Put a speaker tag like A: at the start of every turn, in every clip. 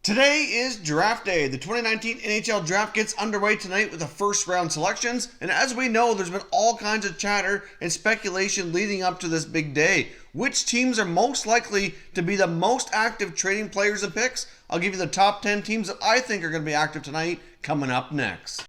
A: Today is draft day. The 2019 NHL Draft gets underway tonight with the first round selections, and as we know, there's been all kinds of chatter and speculation leading up to this big day. Which teams are most likely to be the most active trading players and picks? I'll give you the top 10 teams that I think are going to be active tonight coming up next.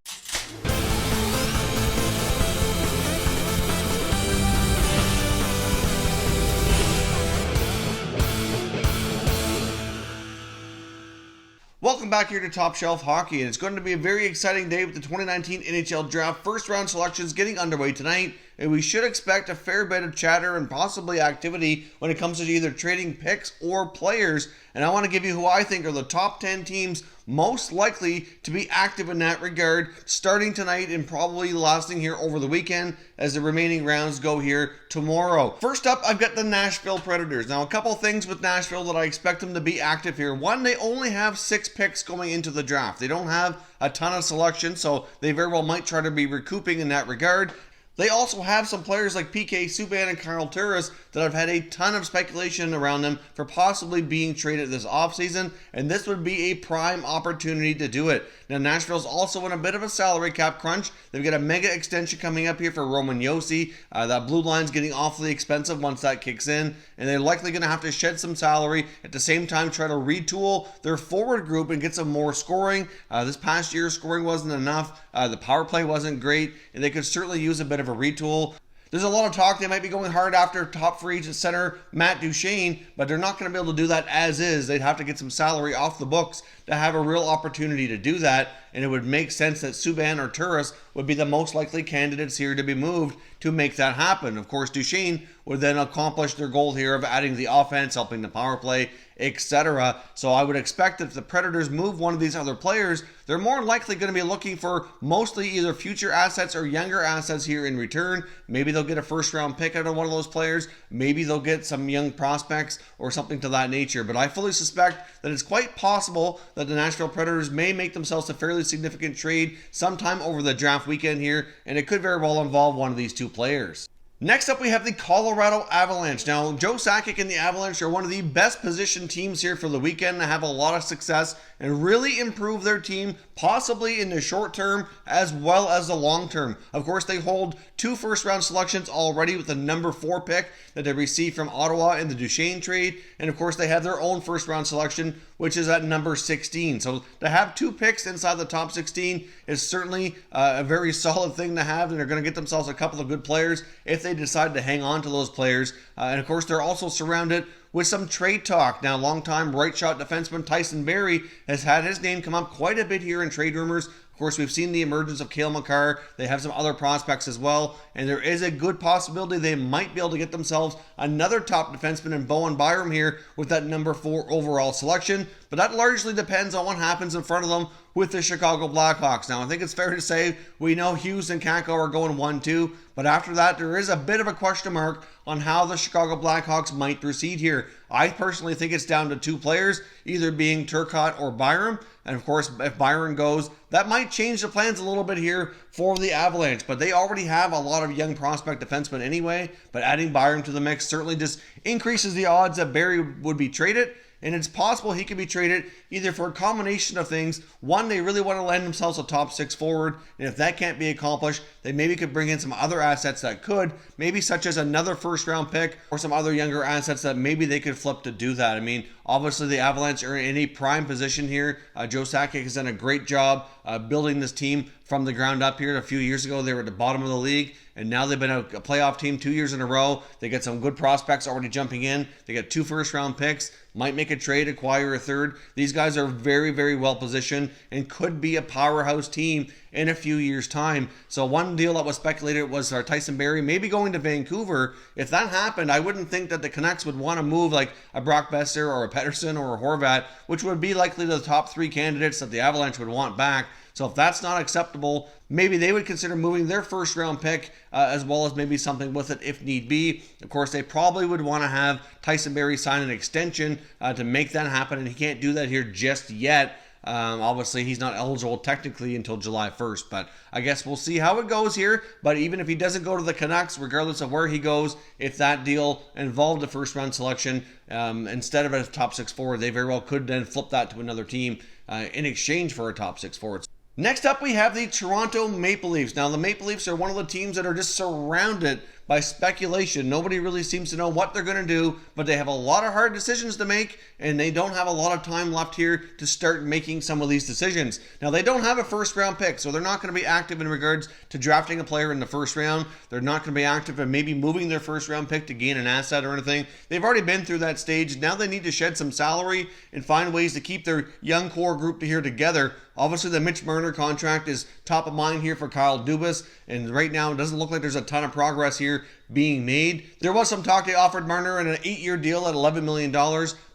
A: Welcome back here to Top Shelf Hockey, and it's going to be a very exciting day with the 2019 NHL Draft first round selections getting underway tonight, and we should expect a fair bit of chatter and possibly activity when it comes to either trading picks or players, and I want to give you who I think are the top 10 teams most likely to be active in that regard, starting tonight and probably lasting here over the weekend as the remaining rounds go here tomorrow. First up, I've got the Nashville Predators. Now, a couple things with Nashville that I expect them to be active here. One, they only have 6 picks going into the draft. They don't have a ton of selection, so they very well might try to be recouping in that regard. They also have some players like PK Subban and Kyle Turris that have had a ton of speculation around them for possibly being traded this offseason, and this would be a prime opportunity to do it. Now, Nashville's also in a bit of a salary cap crunch. They've got a mega extension coming up here for Roman Josi. That blue line's getting awfully expensive once that kicks in, and they're likely going to have to shed some salary. At the same time, try to retool their forward group and get some more scoring. This past year, scoring wasn't enough. The power play wasn't great, and they could certainly use a bit of a retool. There's a lot of talk they might be going hard after top free agent center Matt Duchene, but they're not going to be able to do that as is. They'd have to get some salary off the books to have a real opportunity to do that, and it would make sense that Subban or Turris would be the most likely candidates here to be moved to make that happen. Of course, Duchene would then accomplish their goal here of adding the offense, helping the power play, etc. So I would expect that if the Predators move one of these other players, they're more likely going to be looking for mostly either future assets or younger assets here in return. Maybe they'll get a first round pick out of one of those players. Maybe they'll get some young prospects or something to that nature. But I fully suspect that it's quite possible that the Nashville Predators may make themselves a fairly significant trade sometime over the draft weekend here, and it could very well involve one of these two players. Next up, we have the Colorado Avalanche. Now, Joe Sakic and the Avalanche are one of the best positioned teams here for the weekend to have a lot of success and really improve their team, possibly in the short term as well as the long term. Of course, they hold 2 first-round selections already with the number 4 pick that they received from Ottawa in the Duchene trade, and of course, they have their own first-round selection, which is at number 16. So to have 2 picks inside the top 16 is certainly a very solid thing to have, and they're going to get themselves a couple of good players if they decide to hang on to those players. And of course, they're also surrounded with some trade talk. Now, longtime right shot defenseman Tyson Barrie has had his name come up quite a bit here in trade rumors. Of course, we've seen the emergence of Cale Makar. They have some other prospects as well, and there is a good possibility they might be able to get themselves another top defenseman in Bowen Byram here with that number 4 overall selection. But that largely depends on what happens in front of them with the Chicago Blackhawks. Now, I think it's fair to say we know Hughes and Kakko are going 1-2, but after that, there is a bit of a question mark on how the Chicago Blackhawks might proceed here. I personally think it's down to 2 players, either being Turcotte or Byram. And of course, if Byron goes, that might change the plans a little bit here for the Avalanche. But they already have a lot of young prospect defensemen anyway. But adding Byron to the mix certainly just increases the odds that Barrie would be traded. And it's possible he could be traded either for a combination of things. One, they really want to land themselves a top 6 forward. And if that can't be accomplished, they maybe could bring in some other assets that could. Maybe such as another first round pick or some other younger assets that maybe they could flip to do that. I mean, obviously the Avalanche are in a prime position here. Joe Sakic has done a great job building this team from the ground up here. A few years ago, they were at the bottom of the league, and now they've been a playoff team 2 years in a row. They got some good prospects already jumping in. They got 2 first-round picks, might make a trade, acquire a third. These guys are very, very well positioned and could be a powerhouse team in a few years' time. So one deal that was speculated was Tyson Barrie maybe going to Vancouver. If that happened, I wouldn't think that the Canucks would want to move like a Brock Besser or a Pettersson or a Horvat, which would be likely the top 3 candidates that the Avalanche would want back. So if that's not acceptable, maybe they would consider moving their first round pick as well as maybe something with it if need be. Of course, they probably would want to have Tyson Barrie sign an extension to make that happen, and he can't do that here just yet. Obviously, he's not eligible technically until July 1st, but I guess we'll see how it goes here. But even if he doesn't go to the Canucks, regardless of where he goes, if that deal involved a first-round selection instead of a top 6 forward, they very well could then flip that to another team in exchange for a top 6 forward. Next up, we have the Toronto Maple Leafs. Now, the Maple Leafs are one of the teams that are just surrounded by speculation. Nobody really seems to know what they're going to do, but they have a lot of hard decisions to make, and they don't have a lot of time left here to start making some of these decisions. Now, they don't have a first-round pick, so they're not going to be active in regards to drafting a player in the first round. They're not going to be active in maybe moving their first-round pick to gain an asset or anything. They've already been through that stage. Now they need to shed some salary and find ways to keep their young core group here together. Obviously, the Mitch Marner contract is top of mind here for Kyle Dubas, and right now it doesn't look like there's a ton of progress here being made. There was some talk they offered Marner an 8-year deal at $11 million,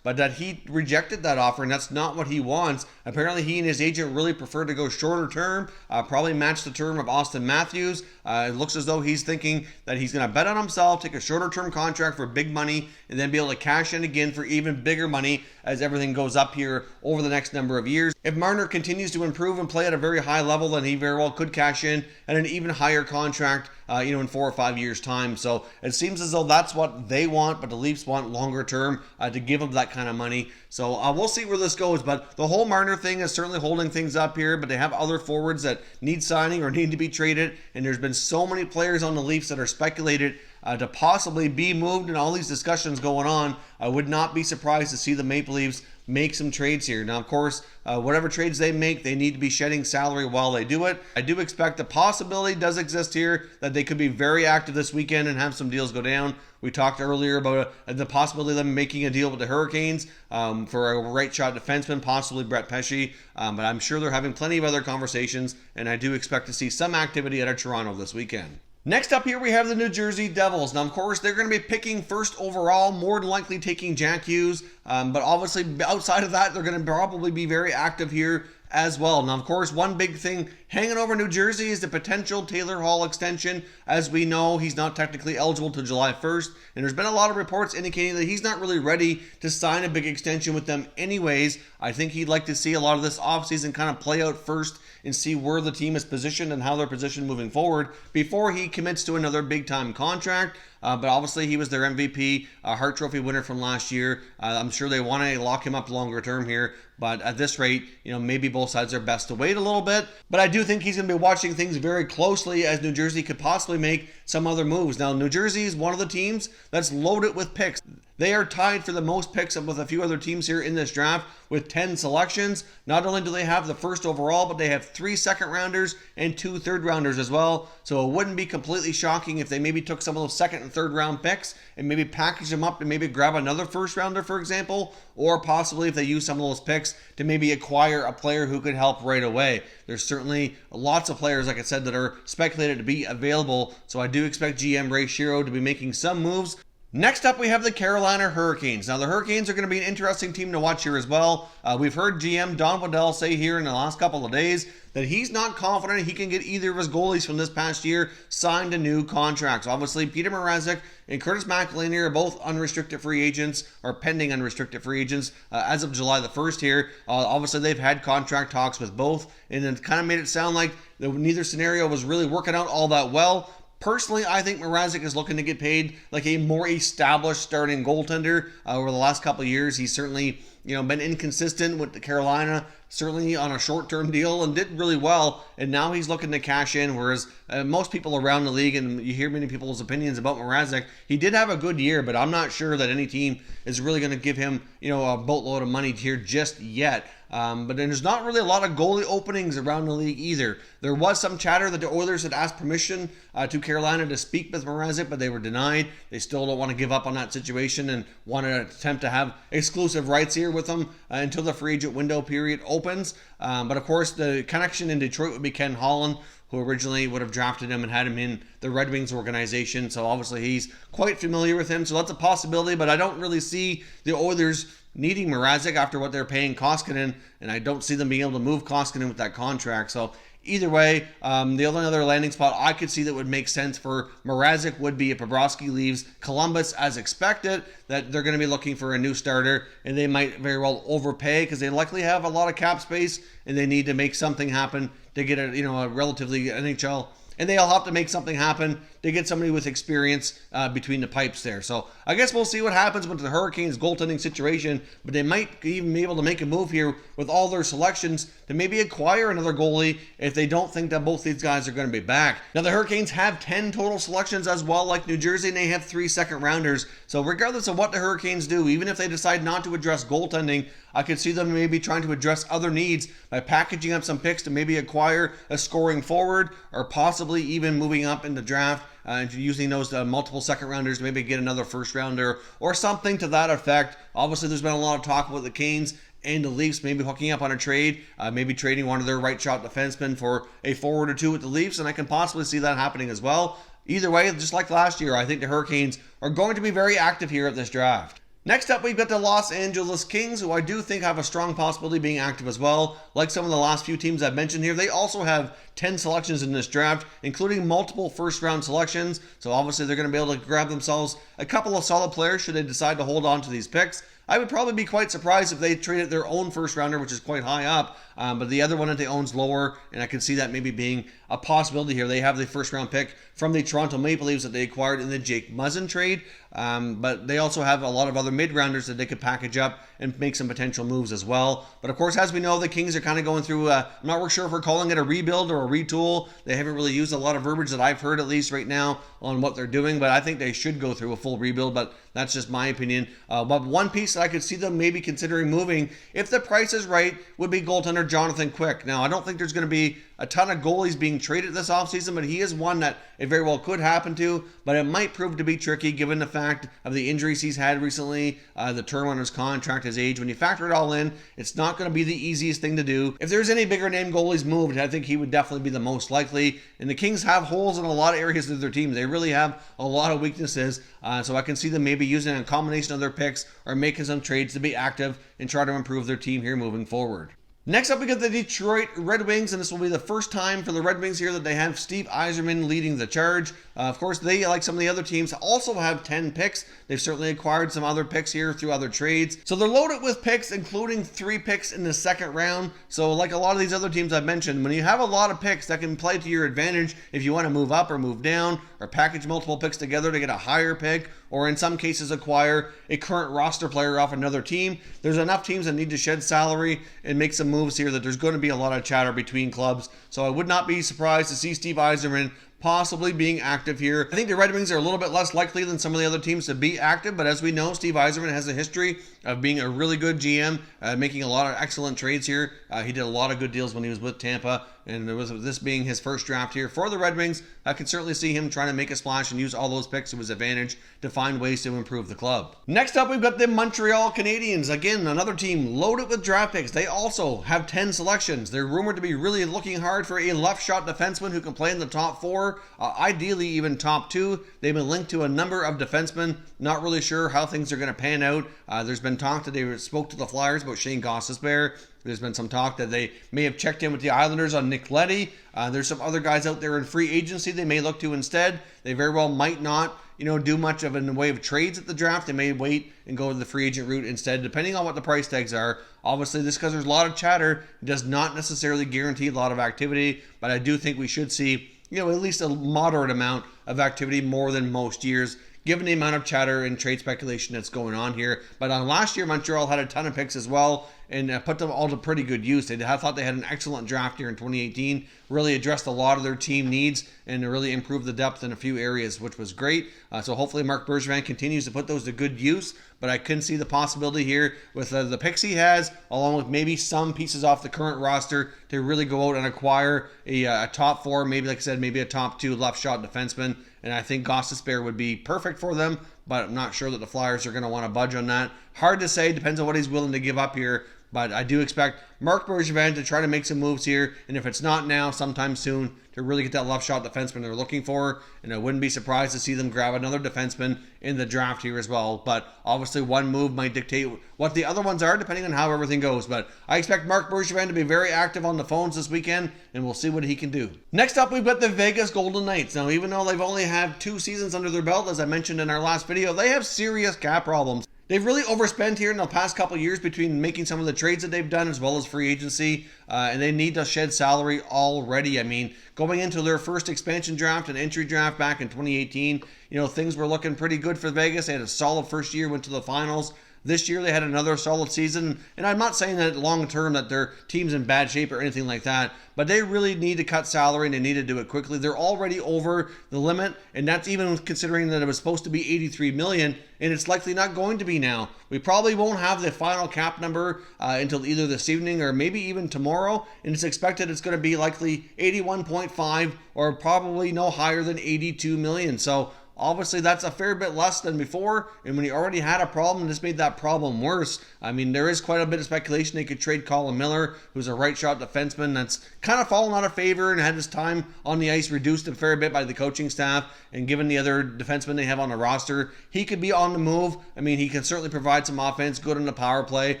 A: but that he rejected that offer, and that's not what he wants. Apparently, he and his agent really prefer to go shorter term, probably match the term of Austin Matthews. It looks as though he's thinking that he's going to bet on himself, take a shorter term contract for big money, and then be able to cash in again for even bigger money as everything goes up here over the next number of years. If Marner continues to improve and play at a very high level, then he very well could cash in at an even higher contract, in 4 or 5 years' time. So it seems as though that's what they want, but the Leafs want longer term to give them that kind of money. So we'll see where this goes, but the whole Marner thing is certainly holding things up here, but they have other forwards that need signing or need to be traded, and there's been so many players on the Leafs that are speculated to possibly be moved, and all these discussions going on. I would not be surprised to see the Maple Leafs make some trades here. Now, of course, whatever trades they make, they need to be shedding salary while they do it. I do expect the possibility does exist here that they could be very active this weekend and have some deals go down. We talked earlier about the possibility of them making a deal with the Hurricanes for a right shot defenseman, possibly Brett Pesce. But I'm sure they're having plenty of other conversations, and I do expect to see some activity out of Toronto this weekend. Next up here, we have the New Jersey Devils. Now, of course, they're going to be picking first overall, more than likely taking Jack Hughes. But obviously, outside of that, they're going to probably be very active here as well. Now, of course, one big thing hanging over New Jersey is the potential Taylor Hall extension. As we know, he's not technically eligible to July 1st, and there's been a lot of reports indicating that he's not really ready to sign a big extension with them anyways. I think he'd like to see a lot of this offseason kind of play out first and see where the team is positioned and how they're positioned moving forward before he commits to another big-time contract. But obviously, he was their MVP, Hart Trophy winner from last year. I'm sure they want to lock him up longer term here. But at this rate, maybe both sides are best to wait a little bit. But I do think he's going to be watching things very closely as New Jersey could possibly make some other moves. Now, New Jersey is one of the teams that's loaded with picks. They are tied for the most picks with a few other teams here in this draft with 10 selections. Not only do they have the first overall, but they have 3 second-rounders and 2 third-rounders as well. So it wouldn't be completely shocking if they maybe took some of those second and third-round picks and maybe package them up and maybe grab another first-rounder, for example, or possibly if they use some of those picks to maybe acquire a player who could help right away. There's certainly lots of players, like I said, that are speculated to be available. So I do expect GM Ray Shero to be making some moves. Next up, we have the Carolina Hurricanes. Now, the Hurricanes are going to be an interesting team to watch here as well. We've heard GM Don Waddell say here in the last couple of days that he's not confident he can get either of his goalies from this past year signed to new contracts. Obviously, Peter Mrazek and Curtis McElhinney are both unrestricted free agents, or pending unrestricted free agents as of July the 1st here. Obviously, they've had contract talks with both, and it kind of made it sound like neither scenario was really working out all that well. Personally, I think Mrazek is looking to get paid like a more established starting goaltender. Over the last couple of years, he's certainly been inconsistent with the Carolina, certainly on a short-term deal, and did really well. And now he's looking to cash in, whereas most people around the league, and you hear many people's opinions about Mrazek, he did have a good year, but I'm not sure that any team is really going to give him a boatload of money here just yet. But there's not really a lot of goalie openings around the league either. There was some chatter that the Oilers had asked permission to Carolina to speak with Mrazek, but they were denied. They still don't want to give up on that situation and want to attempt to have exclusive rights here with them until the free agent window period opens. But of course, the connection in Detroit would be Ken Holland, who originally would have drafted him and had him in the Red Wings organization. So obviously he's quite familiar with him. So that's a possibility, but I don't really see the Oilers needing Mrazek after what they're paying Koskinen, and I don't see them being able to move Koskinen with that contract. So either way, the only other landing spot I could see that would make sense for Mrazek would be if Bobrovsky leaves Columbus as expected, that they're going to be looking for a new starter, and they might very well overpay because they likely have a lot of cap space and they need to make something happen to get a relatively NHL. And they'll have to make something happen to get somebody with experience between the pipes there. So I guess we'll see what happens with the Hurricanes goaltending situation, but they might even be able to make a move here with all their selections to maybe acquire another goalie if they don't think that both these guys are going to be back. Now the Hurricanes have 10 total selections as well, like New Jersey, and they have 3 second rounders. So regardless of what the Hurricanes do, even if they decide not to address goaltending, I could see them maybe trying to address other needs by packaging up some picks to maybe acquire a scoring forward, or possibly even moving up in the draft and using those multiple second rounders to maybe get another first rounder or something to that effect. Obviously, there's been a lot of talk about the Canes and the Leafs maybe hooking up on a trade, maybe trading one of their right shot defensemen for a forward or two with the Leafs, and I can possibly see that happening as well. Either way, just like last year, I think the Hurricanes are going to be very active here at this draft. Next up, we've got the Los Angeles Kings, who I do think have a strong possibility of being active as well. Like some of the last few teams I've mentioned here, they also have 10 selections in this draft, including multiple first-round selections. So obviously they're going to be able to grab themselves a couple of solid players should they decide to hold on to these picks. I would probably be quite surprised if they traded their own first rounder, which is quite high up, but the other one that they own's lower, and I can see that maybe being a possibility here. They have the first round pick from the Toronto Maple Leafs that they acquired in the Jake Muzzin trade, but they also have a lot of other mid-rounders that they could package up and make some potential moves as well. But of course, as we know, the Kings are kind of going through, I'm not really sure if we're calling it a rebuild or a retool. They haven't really used a lot of verbiage that I've heard, at least right now, on what they're doing, but I think they should go through a full rebuild, but that's just my opinion. But one piece that I could see them maybe considering moving, if the price is right, would be goaltender Jonathan Quick. Now, I don't think there's going to be a ton of goalies being traded this offseason, but he is one that it very well could happen to, but it might prove to be tricky given the fact of the injuries he's had recently, the term on his contract, his age. When you factor it all in, it's not going to be the easiest thing to do. If there's any bigger name goalies moved, I think he would definitely be the most likely. And the Kings have holes in a lot of areas of their team. They really have a lot of weaknesses, so I can see them maybe using a combination of their picks or making some trades to be active and try to improve their team here moving forward. Next up, we got the Detroit Red Wings, and this will be the first time for the Red Wings here that they have Steve Yzerman leading the charge. Of course, they, like some of the other teams, also have 10 picks. They've certainly acquired some other picks here through other trades. So they're loaded with picks, including 3 picks in the second round. So like a lot of these other teams I've mentioned, when you have a lot of picks, that can play to your advantage if you want to move up or move down or package multiple picks together to get a higher pick, or in some cases acquire a current roster player off another team. There's enough teams that need to shed salary and make some moves here that there's going to be a lot of chatter between clubs. So I would not be surprised to see Steve Yzerman possibly being active here. I think the Red Wings are a little bit less likely than some of the other teams to be active, but as we know, Steve Yzerman has a history of being a really good GM, making a lot of excellent trades here. He did a lot of good deals when he was with Tampa, and this being his first draft here for the Red Wings, I can certainly see him trying to make a splash and use all those picks to his advantage to find ways to improve the club. Next up, we've got the Montreal Canadiens. Again, another team loaded with draft picks. They also have 10 selections. They're rumored to be really looking hard for a left shot defenseman who can play in the top 4, ideally even top 2. They've been linked to a number of defensemen. Not really sure how things are going to pan out. There's been talk that they spoke to the Flyers about Shane Gostisbehere. There's been some talk that they may have checked in with the Islanders on Nick Leddy. There's some other guys out there in free agency they may look to instead. They very well might not, do much of in the way of trades at the draft. They may wait and go to the free agent route instead, depending on what the price tags are. Obviously, this because there's a lot of chatter does not necessarily guarantee a lot of activity, but I do think we should see, at least a moderate amount of activity more than most years, given the amount of chatter and trade speculation that's going on here. But last year, Montreal had a ton of picks as well and put them all to pretty good use. I thought they had an excellent draft here in 2018, really addressed a lot of their team needs and really improved the depth in a few areas, which was great. So hopefully Marc Bergevin continues to put those to good use, but I can see the possibility here with the picks he has, along with maybe some pieces off the current roster to really go out and acquire a top 4, maybe like I said, maybe a top 2 left shot defenseman. And I think Gostisbehere would be perfect for them, but I'm not sure that the Flyers are going to want to budge on that. Hard to say, depends on what he's willing to give up here. But I do expect Marc Bergevin to try to make some moves here, and if it's not now, sometime soon, to really get that left shot defenseman they're looking for. And I wouldn't be surprised to see them grab another defenseman in the draft here as well. But obviously one move might dictate what the other ones are depending on how everything goes. But I expect Marc Bergevin to be very active on the phones this weekend, and we'll see what he can do. Next up, we've got the Vegas Golden Knights. Now, even though they've only had 2 seasons under their belt, as I mentioned in our last video, they have serious cap problems. They've really overspent here in the past couple of years between making some of the trades that they've done as well as free agency, and they need to shed salary already. I mean, going into their first expansion draft and entry draft back in 2018, things were looking pretty good for Vegas. They had a solid first year, went to the finals. This year they had another solid season, and I'm not saying that long term that their team's in bad shape or anything like that, but they really need to cut salary and they need to do it quickly. They're already over the limit, and that's even considering that it was supposed to be $83 million, and it's likely not going to be now. We probably won't have the final cap number until either this evening or maybe even tomorrow, and it's expected it's going to be likely 81.5 or probably no higher than 82 million. So obviously, that's a fair bit less than before, and when he already had a problem, this made that problem worse. I mean, there is quite a bit of speculation they could trade Colin Miller, who's a right-shot defenseman that's kind of fallen out of favor and had his time on the ice reduced a fair bit by the coaching staff, and given the other defensemen they have on the roster, he could be on the move. I mean, he can certainly provide some offense, good in the power play,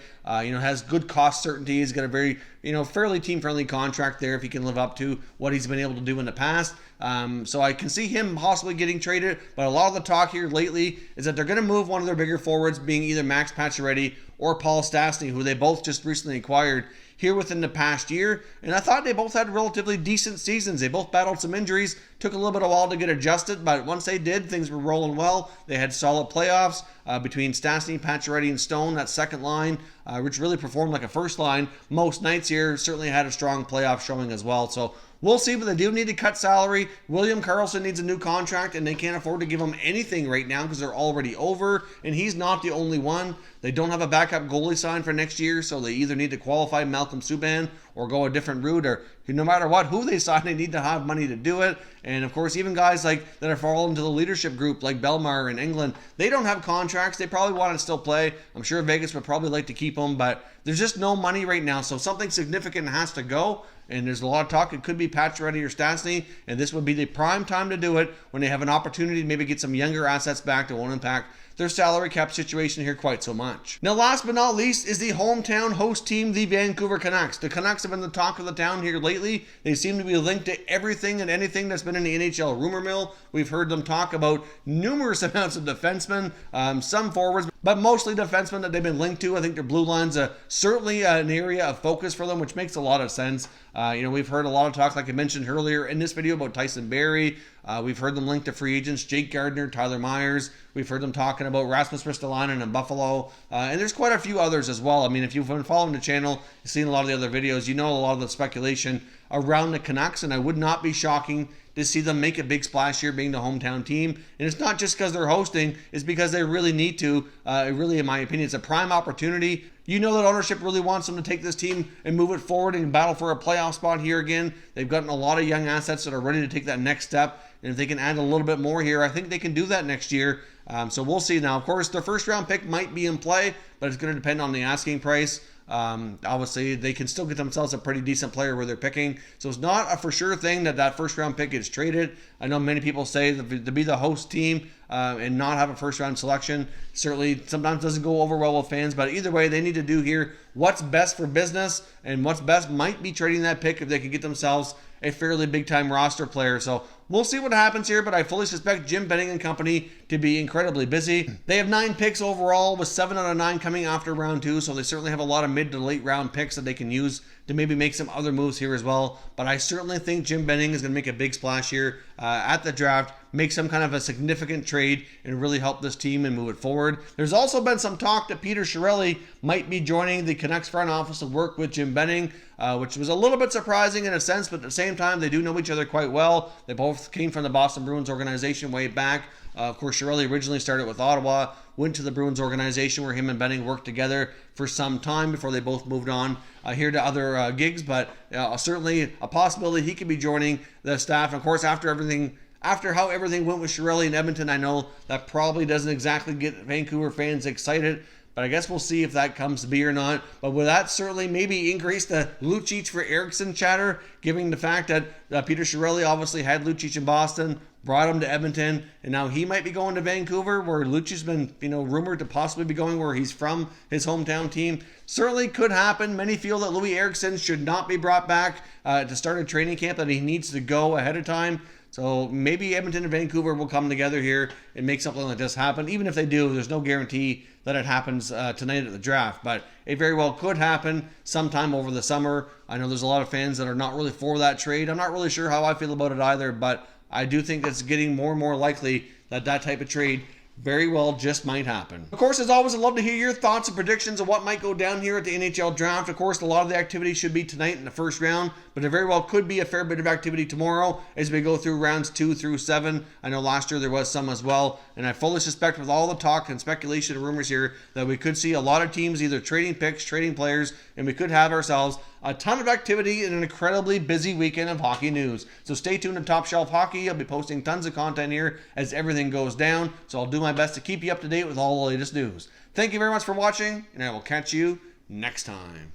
A: has good cost certainty. He's got a very, fairly team-friendly contract there if he can live up to what he's been able to do in the past. So I can see him possibly getting traded, but a lot of the talk here lately is that they're going to move one of their bigger forwards, being either Max Pacioretty or Paul Stastny, who they both just recently acquired here within the past year. And I thought they both had relatively decent seasons. They both battled some injuries, took a little bit of a while to get adjusted, but once they did, things were rolling well. They had solid playoffs between Stastny, Pacioretty, and Stone, that second line, which really performed like a first line most nights here. Certainly had a strong playoff showing as well. So we'll see, but they do need to cut salary. William Karlsson needs a new contract, and they can't afford to give him anything right now because they're already over, and he's not the only one. They don't have a backup goalie signed for next year, so they either need to qualify Malcolm Subban or go a different route, or no matter who they sign, they need to have money to do it. And of course, even guys that are falling into the leadership group, like Belmar in England, they don't have contracts. They probably want to still play. I'm sure Vegas would probably like to keep them, but there's just no money right now, so something significant has to go. And there's a lot of talk. It could be Pacioretty or Stastny, and this would be the prime time to do it when they have an opportunity to maybe get some younger assets back that won't impact their salary cap situation here quite so much. Now, last but not least is the hometown host team, the Vancouver Canucks. The Canucks have been the talk of the town here lately. They seem to be linked to everything and anything that's been in the NHL rumor mill. We've heard them talk about numerous amounts of defensemen, some forwards, but mostly defensemen that they've been linked to. I think their blue line's certainly an area of focus for them, which makes a lot of sense. We've heard a lot of talk, like I mentioned earlier in this video, about Tyson Barrie. We've heard them linked to free agents, Jake Gardiner, Tyler Myers. We've heard them talking about Rasmus Ristolainen in Buffalo. And there's quite a few others as well. I mean, if you've been following the channel, you've seen a lot of the other videos, you know a lot of the speculation around the Canucks, and I would not be shocking to see them make a big splash here being the hometown team. And it's not just because they're hosting, it's because they really need to. Really, in my opinion, it's a prime opportunity. You know that ownership really wants them to take this team and move it forward and battle for a playoff spot here again. They've gotten a lot of young assets that are ready to take that next step. And if they can add a little bit more here, I think they can do that next year. So we'll see. Now, of course, their first round pick might be in play, but it's going to depend on the asking price. Obviously, they can still get themselves a pretty decent player where they're picking. So it's not a for sure thing that first round pick gets traded. I know many people say that to be the host team and not have a first round selection certainly sometimes doesn't go over well with fans. But either way, they need to do here what's best for business, and what's best might be trading that pick if they can get themselves a fairly big time roster player. So we'll see what happens here, but I fully suspect Jim Benning and company to be incredibly busy. They have 9 picks overall, with 7 out of 9 coming after round 2, so they certainly have a lot of mid to late round picks that they can use to maybe make some other moves here as well. But I certainly think Jim Benning is going to make a big splash here at the draft, make some kind of a significant trade, and really help this team and move it forward. There's also been some talk that Peter Chiarelli might be joining the Canucks front office to work with Jim Benning, which was a little bit surprising in a sense, but at the same time, they do know each other quite well. They both came from the Boston Bruins organization way back. Of course, Chiarelli originally started with Ottawa, went to the Bruins organization where him and Benning worked together for some time before they both moved on here to other gigs, but certainly a possibility he could be joining the staff. And of course, after how everything went with Chiarelli in Edmonton, I know that probably doesn't exactly get Vancouver fans excited, but but I guess we'll see if that comes to be or not. But will that certainly maybe increase the Lucic for Eriksson chatter, given the fact that Peter Chiarelli obviously had Lucic in Boston, brought him to Edmonton, and now he might be going to Vancouver, where Lucic's been, rumored to possibly be going where he's from, his hometown team. Certainly could happen. Many feel that Louis Eriksson should not be brought back to start a training camp, that he needs to go ahead of time. So maybe Edmonton and Vancouver will come together here and make something like this happen. Even if they do, there's no guarantee that it happens tonight at the draft. But it very well could happen sometime over the summer. I know there's a lot of fans that are not really for that trade. I'm not really sure how I feel about it either, but I do think it's getting more and more likely that that type of trade very well just might happen. Of course, as always, I'd love to hear your thoughts and predictions of what might go down here at the NHL Draft. Of course, a lot of the activity should be tonight in the first round, but there very well could be a fair bit of activity tomorrow as we go through rounds 2 through 7. I know last year there was some as well, and I fully suspect with all the talk and speculation and rumors here that we could see a lot of teams either trading picks, trading players, and we could have ourselves a ton of activity in an incredibly busy weekend of hockey news. So stay tuned to Top Shelf Hockey. I'll be posting tons of content here as everything goes down. So I'll do my best to keep you up to date with all the latest news. Thank you very much for watching, and I will catch you next time.